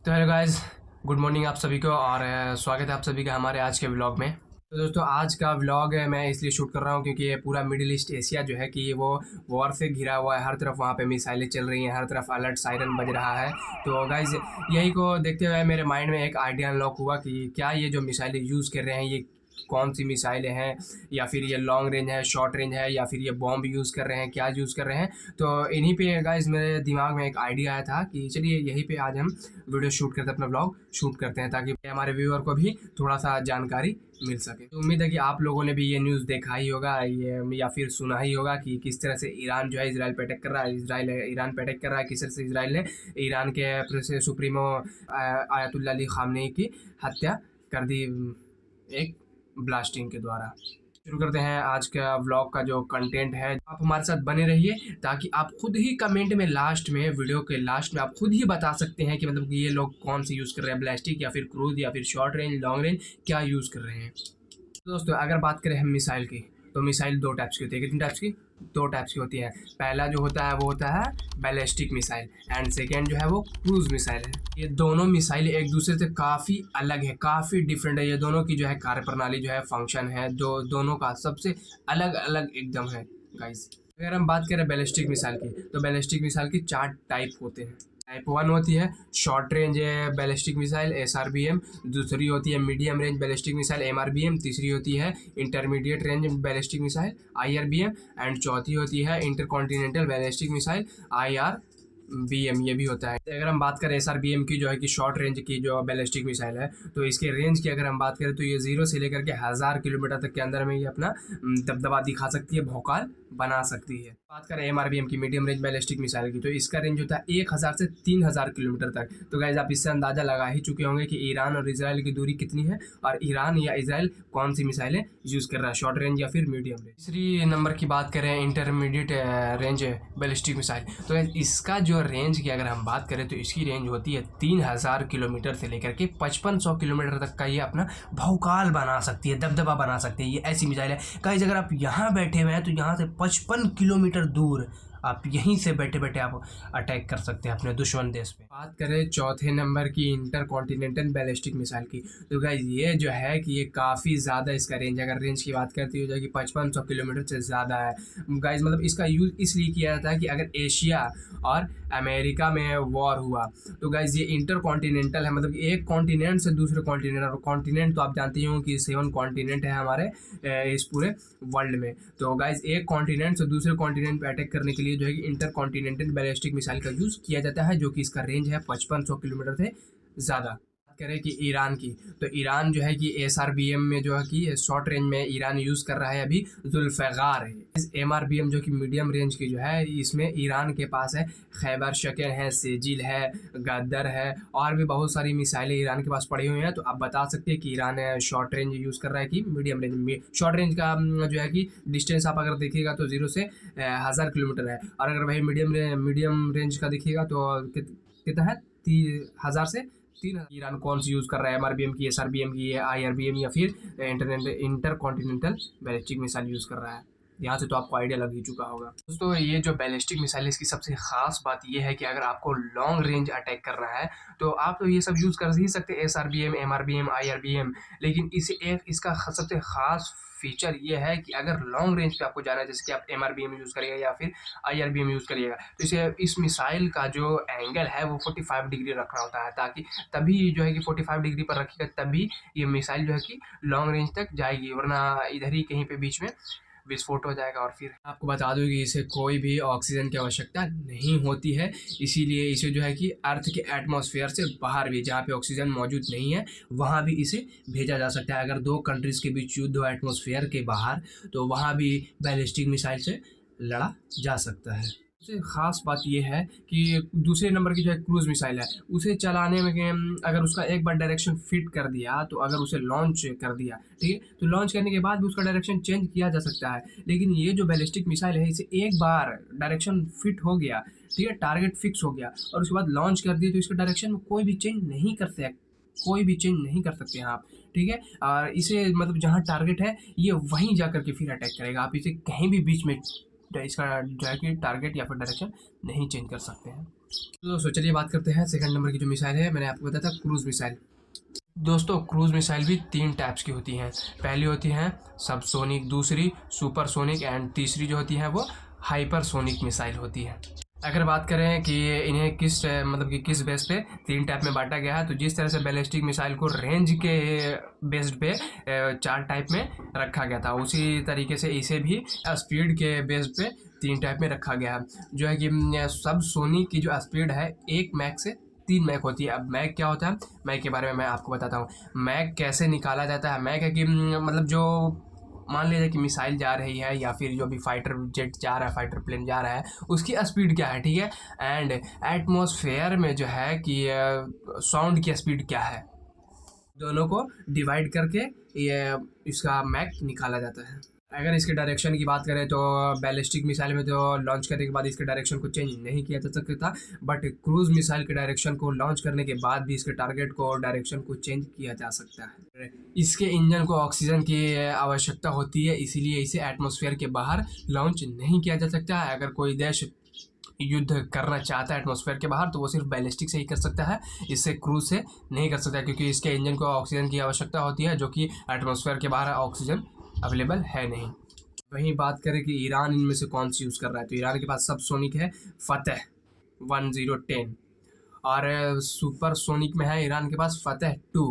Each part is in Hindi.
तो हेलो गाइस, गुड मॉर्निंग आप सभी को और स्वागत है आप सभी का हमारे आज के व्लॉग में। तो दोस्तों आज का व्लॉग है मैं इसलिए शूट कर रहा हूँ क्योंकि ये पूरा मिडिल ईस्ट एशिया जो है कि वो वॉर से घिरा हुआ है। हर तरफ वहाँ पे मिसाइलें चल रही हैं, हर तरफ अलर्ट सायरन बज रहा है। तो गाइस यही को देखते हुए मेरे माइंड में एक आइडिया अनलॉक हुआ कि क्या ये जो मिसाइलें यूज़ कर रहे हैं ये कौन सी मिसाइलें हैं, या फिर ये लॉन्ग रेंज है, शॉर्ट रेंज है, या फिर ये बॉम्ब यूज़ कर रहे हैं, क्या यूज़ कर रहे हैं। तो इन्हीं पे गाइस मेरे दिमाग में एक आइडिया आया था कि चलिए यहीं पे आज हम वीडियो शूट करते हैं, अपना ब्लॉग शूट करते हैं ताकि हमारे व्यूअर को भी थोड़ा सा जानकारी मिल सके। तो उम्मीद है कि आप लोगों ने भी ये न्यूज़ देखा ही होगा ये या फिर सुना ही होगा कि किस तरह से ईरान जो है इसराइल पे अटैक कर रहा है, इसराइल ईरान पे अटैक कर रहा है। किस तरह से इसराइल ने ईरान के सुप्रीमो आयतुल्ला अली खामनेई की हत्या कर दी एक ब्लास्टिंग के द्वारा। शुरू करते हैं आज का व्लॉग का जो कंटेंट है। आप हमारे साथ बने रहिए ताकि आप खुद ही कमेंट में लास्ट में, वीडियो के लास्ट में आप खुद ही बता सकते हैं कि मतलब कि ये लोग कौन सी यूज़ कर रहे हैं, बैलिस्टिक या फिर क्रूज या फिर शॉर्ट रेंज, लॉन्ग रेंज, क्या यूज़ कर रहे हैं। तो दोस्तों अगर बात करें हम मिसाइल की, तो मिसाइल दो टाइप्स की होती है। कितनी टाइप्स की? दो टाइप्स की होती है। पहला जो होता है वो होता है बैलिस्टिक मिसाइल एंड सेकेंड जो है वो क्रूज मिसाइल है। ये दोनों मिसाइल एक दूसरे से काफ़ी अलग है, काफ़ी डिफरेंट है। ये दोनों की जो है कार्यप्रणाली जो है, फंक्शन है, जो दोनों का सबसे अलग अलग एकदम है गाइस। अगर हम बात करें बैलिस्टिक मिसाइल की, तो बैलिस्टिक मिसाइल की 4 टाइप होते हैं। टाइप 1 होती है short range ballistic missile SRBM, दूसरी होती है medium range ballistic missile MRBM, तीसरी होती है intermediate range ballistic missile IRBM and चौथी होती है इंटरकॉन्टिनेंटल बैलिस्टिक मिसाइल IRBM। ये भी होता है। अगर हम बात करें SRBM की, जो है कि शॉर्ट रेंज की जो बैलिस्टिक मिसाइल है, तो इसके रेंज की अगर हम बात करें तो ये 0 से लेकर के 1000 किलोमीटर तक के अंदर में ये अपना दबदबा दिखा सकती है, भौकाल बना सकती है। बात करें MRBM की, मीडियम रेंज बैलिस्टिक मिसाइल की, तो इसका रेंज होता है 1000 से 3000 किलोमीटर तक। तो गाइस आप इससे अंदाज़ा लगा ही चुके होंगे कि ईरान और इजराइल की दूरी कितनी है और ईरान या इजराइल कौन सी मिसाइलें यूज़ कर रहा है, शॉर्ट रेंज या फिर मीडियम रेंज। तीसरी नंबर की बात करें इंटरमीडिएट रेंज बैलिस्टिक मिसाइल, तो इसका जो रेंज की अगर हम बात करें तो इसकी रेंज होती है 3000 किलोमीटर से लेकर के 5500 किलोमीटर तक का ये अपना भौकाल बना सकती है, दबदबा बना सकती है। ये ऐसी मिसाइल है गाइस, अगर आप यहाँ बैठे हुए हैं तो यहाँ से 55 किलोमीटर दूर आप यहीं से बैठे बैठे आप अटैक कर सकते हैं अपने दुश्मन देश पे। बात करें चौथे नंबर की इंटरकॉन्टिनेंटल बैलिस्टिक मिसाइल की, तो गाइस ये जो है कि ये काफ़ी ज़्यादा इसका रेंज, अगर रेंज की बात करती हो जाए कि 5500 किलोमीटर से ज़्यादा है गाइस। मतलब इसका यूज़ इसलिए किया जाता है कि अगर एशिया और अमेरिका में वॉर हुआ तो गाइस ये इंटरकॉन्टिनेंटल है, मतलब एक कॉन्टिनेंट से दूसरे कॉन्टिनेंट, और कॉन्टिनेंट तो आप जानते ही हो कि 7 कॉन्टिनेंट है हमारे इस पूरे वर्ल्ड में। तो गाइस एक कॉन्टिनेंट से दूसरे कॉन्टिनेंट पे अटैक करने के लिए जो है कि इंटरकॉन्टिनेंटल बैलिस्टिक मिसाइल का यूज़ किया जाता है, जो कि इसका रेंज है 5500 किलोमीटर से ज़्यादा। करें कि ईरान की, तो ईरान जो है कि SRBM में जो है कि शॉर्ट रेंज में ईरान यूज़ कर रहा है अभी जुल्फ़िकार है। इस MRBM जो कि मीडियम रेंज की जो है, इसमें ईरान के पास है खैबर शकर है, सेजिल है, गद्दर है, और भी बहुत सारी मिसाइलें ईरान के पास पड़ी हुई हैं। तो आप बता सकते हैं कि ईरान शॉर्ट रेंज यूज़ कर रहा है कि मीडियम रेंज में। शॉर्ट रेंज का जो है कि डिस्टेंस आप अगर देखिएगा तो 0 से 1000 किलोमीटर है, और अगर वही मीडियम रेंज का देखिएगा तो कितना है, 1000 से 3। ईरान कौन सी यूज़ कर रहा है, MRBM की, SRBM की, IRBM या फिर इंटरकॉन्टिनेंटल बैलिस्टिक मिसाइल यूज़ कर रहा है। यहाँ से तो आपको आइडिया लग ही चुका होगा। दोस्तों ये जो बैलिस्टिक मिसाइल है इसकी सबसे ख़ास बात ये है कि अगर आपको लॉन्ग रेंज अटैक करना है तो आप तो ये सब यूज़ कर ही सकते हैं, SRBM, MRBM, IRBM, लेकिन इसे एक इसका सबसे ख़ास फीचर ये है कि अगर लॉन्ग रेंज पे आपको जाना है, जैसे कि आप MRBM यूज़ करिएगा या फिर IRBM यूज़ करिएगा, तो इस मिसाइल का जो एंगल है वो 45 डिग्री रखना होता है, ताकि तभी जो है कि 45 डिग्री पर रखिएगा तभी ये मिसाइल जो है कि लॉन्ग रेंज तक जाएगी, वरना इधर ही कहीं पे बीच में विस्फोट हो जाएगा। और फिर आपको बता दूं कि इसे कोई भी ऑक्सीजन की आवश्यकता नहीं होती है, इसीलिए इसे जो है कि अर्थ के एटमॉस्फेयर से बाहर भी, जहाँ पे ऑक्सीजन मौजूद नहीं है वहाँ भी इसे भेजा जा सकता है। अगर दो कंट्रीज़ के बीच युद्ध हो एटमॉस्फेयर के बाहर, तो वहाँ भी बैलिस्टिक मिसाइल से लड़ा जा सकता है। सबसे ख़ास बात ये है कि दूसरे नंबर की जो है क्रूज़ मिसाइल है, उसे चलाने में अगर उसका एक बार डायरेक्शन फिट कर दिया, तो अगर उसे लॉन्च कर दिया, ठीक है, तो लॉन्च करने के बाद भी उसका डायरेक्शन चेंज किया जा सकता है। लेकिन ये जो बैलिस्टिक मिसाइल है, इसे एक बार डायरेक्शन फिट हो गया, ठीक है, टारगेट फिक्स हो गया और उसके बाद लॉन्च कर दिए, तो इसका डायरेक्शन में कोई भी चेंज नहीं कर सकते, कोई भी चेंज नहीं कर सकते हैं आप, ठीक है। और इसे मतलब जहाँ टारगेट है ये वहीं जा कर के फिर अटैक करेगा, आप इसे कहीं भी बीच में इसका जो है कि टारगेट या फिर डायरेक्शन नहीं चेंज कर सकते हैं। तो दोस्तों चलिए बात करते हैं सेकंड नंबर की जो मिसाइल है, मैंने आपको बताया था क्रूज़ मिसाइल। दोस्तों क्रूज़ मिसाइल भी 3 टाइप्स की होती हैं। पहली होती हैं सबसोनिक, दूसरी सुपरसोनिक एंड तीसरी जो होती है वो हाइपरसोनिक मिसाइल होती है। अगर बात करें कि इन्हें किस मतलब कि किस बेस पे 3 टाइप में बांटा गया है, तो जिस तरह से बैलिस्टिक मिसाइल को रेंज के बेस्ड पे 4 टाइप में रखा गया था, उसी तरीके से इसे भी स्पीड के बेस्ड पे 3 टाइप में रखा गया है। जो है कि सब सोनिक की जो स्पीड है 1 मैक से 3 मैक होती है। अब मैक क्या होता है, मैक के बारे में मैं आपको बताता हूँ। मैक कैसे निकाला जाता है, मैक है कि मतलब जो मान लीजिए कि मिसाइल जा रही है या फिर जो भी फाइटर जेट जा रहा है, फाइटर प्लेन जा रहा है, उसकी स्पीड क्या है, ठीक है। एंड एटमॉस्फेयर में जो है कि साउंड की स्पीड क्या है, दोनों को डिवाइड करके ये इसका मैक निकाला जाता है। अगर इसके डायरेक्शन की बात करें तो बैलिस्टिक मिसाइल में तो लॉन्च करने के बाद इसके डायरेक्शन को चेंज नहीं किया जा सकता, बट क्रूज मिसाइल के डायरेक्शन को लॉन्च करने के बाद भी इसके टारगेट को और डायरेक्शन को चेंज किया जा सकता है। इसके इंजन को ऑक्सीजन की आवश्यकता होती है, इसीलिए इसे एटमॉस्फेयर के बाहर लॉन्च नहीं किया जा सकता है। अगर कोई देश युद्ध करना चाहता है एटमॉस्फेयर के बाहर, तो वो सिर्फ बैलिस्टिक से ही कर सकता है, इससे क्रूज से नहीं कर सकता, क्योंकि इसके इंजन को ऑक्सीजन की आवश्यकता होती है, जो कि एटमॉस्फेयर के बाहर ऑक्सीजन अवेलेबल है नहीं। वहीं बात करें कि ईरान इनमें से कौन सी यूज़ कर रहा है, तो ईरान के पास सब सोनिक है फतेह 1010, और सुपर सोनिक में है ईरान के पास फतेह 2।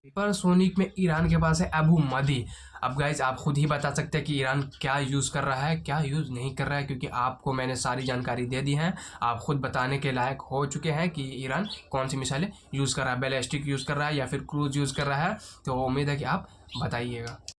सुपर सोनिक में ईरान के पास है अबू मदी। अब गाइज आप खुद ही बता सकते हैं कि ईरान क्या यूज़ कर रहा है, क्या यूज़ नहीं कर रहा है, क्योंकि आपको मैंने सारी जानकारी दे दी है। आप खुद बताने के लायक हो चुके हैं कि ईरान कौन सी मिसाइलें यूज़ कर रहा है, बैलिस्टिक यूज़ कर रहा है या फिर क्रूज यूज़ कर रहा है। तो उम्मीद है कि आप बताइएगा।